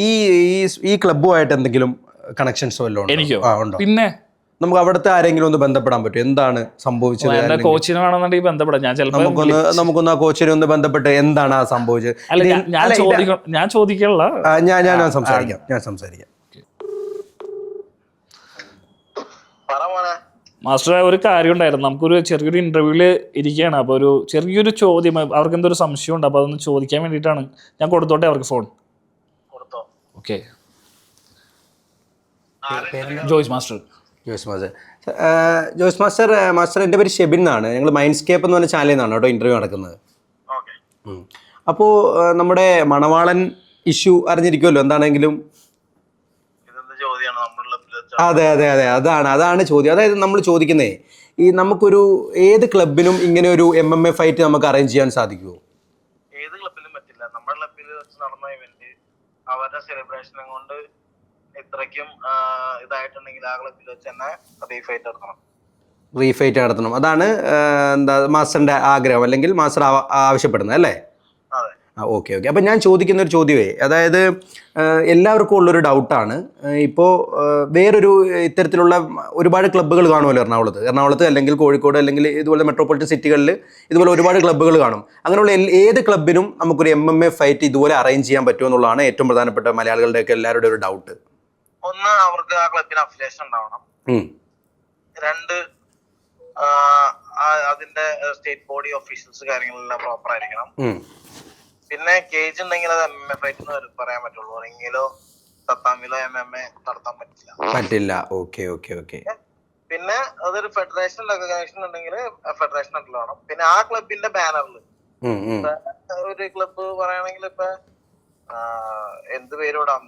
ഈ ഈ ക്ലബ്ബുമായിട്ട് എന്തെങ്കിലും കണക്ഷൻസ് വല്ലതും എനിക്കോ? ഉണ്ടോ? പിന്നെ നമുക്ക് അവിടുത്തെ ആരെങ്കിലും ഒന്ന് ബന്ധപ്പെടാൻ പറ്റും? എന്താണ് സംഭവിച്ചത്? എന്റെ കോച്ചിനെ വേണമെന്നുണ്ടെങ്കിൽ ബന്ധപ്പെടാം. ഞാൻ ചിലപ്പോൾ നമുക്കൊന്ന് ആ കോച്ചിനെ ഒന്ന് ബന്ധപ്പെട്ട് എന്താണ് ആ സംഭവിച്ചത്? ഞാൻ ചോദിക്കാനുള്ള ഞാൻ സംസാരിക്കാം. മാസ്റ്റർ, ഒരു കാര്യം ഉണ്ടായിരുന്നു. നമുക്കൊരു ചെറിയൊരു ഇന്റർവ്യൂവില് ഇരിക്കുകയാണ്. അപ്പോൾ ഒരു ചെറിയൊരു ചോദ്യം, അവർക്ക് എന്തോ ഒരു സംശയം ഉണ്ട്. അപ്പോൾ അതൊന്ന് ചോദിക്കാൻ വേണ്ടിയിട്ടാണ്. ഞാൻ കൊടുത്തോട്ടെ അവർക്ക് phone? Okay. Joyce master. Joyce master എൻ്റെ പേര് ഷെബിൻ എന്നാണ്. ഞങ്ങൾ മൈൻഡ്സ്കേപ്പ് എന്ന് പറഞ്ഞ ചാനലിൽ നിന്നാണ് കേട്ടോ ഇന്റർവ്യൂ നടക്കുന്നത്. അപ്പോൾ നമ്മുടെ മണവാളൻ ഇഷ്യൂ അറിഞ്ഞിരിക്കുമല്ലോ എന്താണെങ്കിലും. അതെ, അതാണ് ചോദ്യം. അതായത് നമ്മൾ ചോദിക്കുന്നേ, ഈ നമുക്കൊരു ഏത് ക്ലബിനും ഇങ്ങനെ ഒരു MMA ഫൈറ്റ് നമുക്ക് അറേഞ്ച് ചെയ്യാൻ സാധിക്കുമോ? ഏത് ക്ലബിലും പറ്റില്ല. നമ്മുടെ ക്ലബിൽ വെച്ച് നടന്ന ഇവന്റ് അവരുടെ സെലിബ്രേഷനും കൊണ്ട് ഇത്രയ്ക്കും ഇതായിട്ടുണ്ടെങ്കിൽ ആ ക്ലബിൽ വെച്ച് തന്നെ റീഫൈറ്റ് നടത്തണം. അതാണ് എന്താ മാസ്റ്ററിന്റെ ആഗ്രഹം, അല്ലെങ്കിൽ മാസ്റ്റർ ആവശ്യപ്പെടുന്നത് അല്ലേ? ഓക്കെ. അപ്പം ഞാൻ ചോദിക്കുന്ന ഒരു ചോദ്യമേ, അതായത് എല്ലാവർക്കും ഉള്ളൊരു ഡൗട്ടാണ്. ഇപ്പോൾ വേറൊരു ഇത്തരത്തിലുള്ള ഒരുപാട് ക്ലബ്ബുകൾ കാണുമല്ലോ എറണാകുളത്ത് അല്ലെങ്കിൽ കോഴിക്കോട് അല്ലെങ്കിൽ ഇതുപോലെ മെട്രോപൊളിറ്റൻ സിറ്റികളിൽ ഇതുപോലെ ഒരുപാട് ക്ലബ്ബുകൾ കാണും. അങ്ങനെയുള്ള ഏത് ക്ലബിനും നമുക്കൊരു MMA ഫൈറ്റ് ഇതുപോലെ അറേഞ്ച് ചെയ്യാൻ പറ്റുമോ എന്നുള്ളതാണ് ഏറ്റവും പ്രധാനപ്പെട്ട മലയാളികളുടെയൊക്കെ എല്ലാവരുടെയും ഒരു ഡൗട്ട്. ഒന്ന്, അവർക്ക് ആ ക്ലബിന് അഫിലിയേഷൻ ഉണ്ടാവണം. രണ്ട്, അതിന്റെ സ്റ്റേറ്റ് ബോഡി ഒഫീഷ്യൽസ് കാര്യങ്ങളെല്ലാം പ്രോപ്പർ ആയിരിക്കണം. പിന്നെ കേജ് ഉണ്ടെങ്കിൽ അത് MMA ഫൈറ്റ് എന്ന് പറയാൻ പറ്റുള്ളൂ. റിങ്ങിലോ തത്താമിലോ MMA നടത്താൻ പറ്റില്ല. ഓക്കെ. പിന്നെ അതൊരു ഫെഡറേഷൻ റെക്കഗ്നേഷൻ ഉണ്ടെങ്കിൽ ഫെഡറേഷൻ വേണം. പിന്നെ ആ ക്ലബിന്റെ ബാനറിൽ ഒരു ക്ലബ്ബ് പറയുകയാണെങ്കിൽ ഇപ്പൊ എന്ത് പേരോടാം,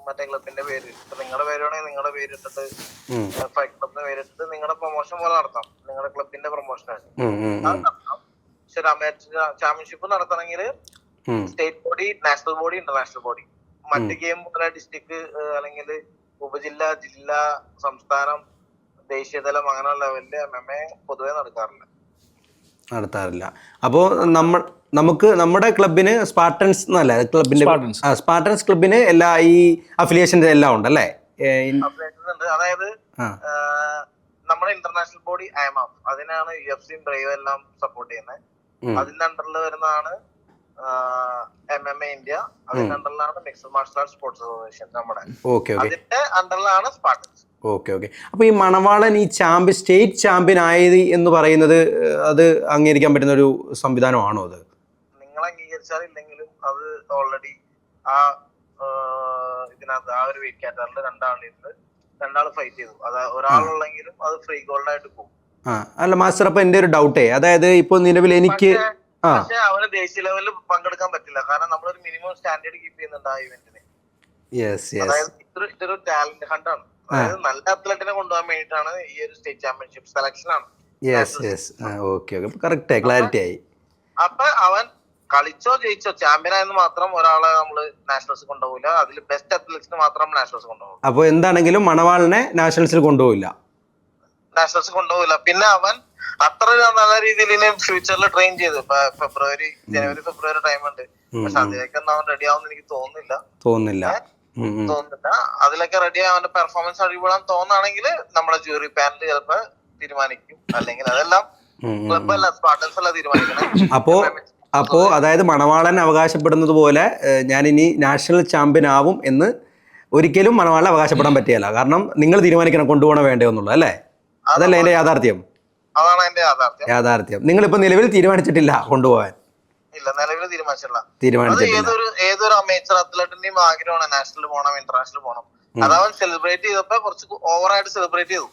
മറ്റേ ക്ലബിന്റെ പേര്, ഇപ്പൊ നിങ്ങളുടെ പേരാണെങ്കിൽ നിങ്ങളുടെ പേരിട്ടിട്ട് ഫൈറ്റ് ക്ലബിന്റെ പേരിട്ടിട്ട് നിങ്ങളുടെ പ്രൊമോഷൻ പോലെ നടത്താം. നിങ്ങളുടെ ക്ലബിന്റെ പ്രൊമോഷനാണ് അത് നടത്താം. പക്ഷെ ചാമ്പ്യൻഷിപ്പ് നടത്തണമെങ്കിൽ state body, national body, international body, മറ്റ് ഗെയിം പോലെ ഡിസ്ട്രിക്ട് അല്ലെങ്കിൽ ഉപജില്ല, ജില്ല, സംസ്ഥാനം, ദേശീയതലം അങ്ങനെയുള്ള ലെവലില് MMA പൊതുവെ നടത്താറില്ല. അപ്പോൾ നമുക്ക് നമ്മുടെ ക്ലബിന് സ്പാർട്ടൻസ് എന്നല്ല ക്ലബിന്റെ സ്പാർട്ടൻസ് ക്ലബിന് എല്ലാ ഈ അഫിലിയേഷൻസ് എല്ലാം ഉണ്ടല്ലേ? അതായത് നമ്മുടെ ഇന്റർനാഷണൽ ബോഡി IMAF, അതിനാണ് UFC ബ്രേവ് എല്ലാം സപ്പോർട്ട് ചെയ്യുന്നത്. അതിന്റെ അണ്ടറിൽ വരുന്നതാണ് MMA ഇന്ത്യ, അതിന്റെ അണ്ടറിലാണ് mixed martial arts sports association നമ്മുടെ, അതിന്റെ അണ്ടറിലാണ് സ്പാർട്ടൻസ്. ഓക്കെ. അപ്പൊ ഈ മണവാളൻ ഈ സ്റ്റേറ്റ് ചാമ്പ്യൻ ആയത് എന്ന് പറയുന്നത് അത് അംഗീകരിക്കാൻ പറ്റുന്ന ഒരു സംവിധാനമാണോ? അത് നിങ്ങൾ അംഗീകരിച്ചാലില്ലെങ്കിലും അത് ഓൾറെഡി ആ ഇതിനകത്ത് ആ ഒരു വെയിറ്റ് കാറ്റഗറിയിൽ രണ്ടാൾ ഫൈറ്റ് ചെയ്തു. അത് ഒരാളുള്ളെങ്കിലും അത് ഫ്രീ ഗോൾഡ് ആയിട്ട് പോകും. അല്ല മാസ്റ്റർ, അപ്പൊ എന്റെ ഒരു ഡൗട്ടേ, അതായത് ഇപ്പൊ നിലവിൽ എനിക്ക് പക്ഷെ അവന് ദേശീയ ലെവലിൽ പങ്കെടുക്കാൻ പറ്റില്ല. കാരണം നമ്മളൊരു മിനിമം സ്റ്റാൻഡേർഡ് കീപ്പ് ചെയ്യുന്നുണ്ട് ആ ഇവന്റിന്. അതായത് ഇതൊരു ടാലന്റ് ഹണ്ടാണ്. അതായത് നല്ല അത്ലറ്റിനെ കൊണ്ടുപോകാൻ വേണ്ടിയിട്ടാണ് ഈ ഒരു സ്റ്റേറ്റ് ചാമ്പ്യൻഷിപ്പ് സെലക്ഷൻ ആണ്. ക്ലാരിറ്റി ആയി. അപ്പൊ അവൻ കളിച്ചോ ജയിച്ചോ ചാമ്പ്യനായെന്ന് മാത്രം ഒരാളെ നമ്മള് നാഷണൽസ് കൊണ്ടുപോകില്ല. അതിൽ ബെസ്റ്റ് അത്ലറ്റ്സിന് മാത്രം നാഷണൽസ് കൊണ്ടുപോകും. അപ്പൊ എന്താണെങ്കിലും മണവാളിനെ നാഷണൽസിൽ കൊണ്ടുപോകില്ല. പിന്നെ അവൻ അത്ര നല്ല രീതിയിൽ ഫ്യൂച്ചറിൽ ട്രെയിൻ ചെയ്തു. ഇപ്പൊ ജനുവരി ഫെബ്രുവരി ടൈം ഉണ്ട്. പക്ഷെ അതിലേക്കൊന്നും അവൻ റെഡി ആവുമെന്ന് എനിക്ക് തോന്നുന്നില്ല. അതിലൊക്കെ റെഡി അവന്റെ പെർഫോമൻസ് അടിപൊളിയാൻ തോന്നുകയാണെങ്കിൽ നമ്മുടെ ജൂറി പാനൽ ചിലപ്പോ തീരുമാനിക്കും. അല്ലെങ്കിൽ അതെല്ലാം ക്ലബ്ബല്ല, സ്പാർട്ടൻസ് അല്ല തീരുമാനിക്കണം. അപ്പോ അതായത് മണവാളൻ അവകാശപ്പെടുന്നത് പോലെ ഞാൻ ഇനി നാഷണൽ ചാമ്പ്യൻ ആവും എന്ന് ഒരിക്കലും മണവാളൻ അവകാശപ്പെടാൻ പറ്റിയല്ല. കാരണം നിങ്ങൾ തീരുമാനിക്കണം കൊണ്ടുപോകണോ വേണ്ടോ എന്നുള്ളത് അല്ലേ? അതല്ലേ അതിന്റെ യാഥാർത്ഥ്യം? അതാണ് അതിന്റെ യാഥാർത്ഥ്യം. നിങ്ങളിപ്പോ നിലവിൽ തീരുമാനിച്ചിട്ടില്ല കൊണ്ടുപോകാൻ? ഇല്ല, നിലവിൽ തീരുമാനിച്ചിട്ടില്ല. ഏതൊരു അമേച്ചർ അത്ലറ്റിന്റെയും ആഗ്രഹമാണ് നാഷണൽ പോകണം, ഇന്റർനാഷണൽ പോകണം. അതവൻ സെലിബ്രേറ്റ് ചെയ്തപ്പോ കുറച്ച് ഓവറായിട്ട് സെലിബ്രേറ്റ് ചെയ്തു.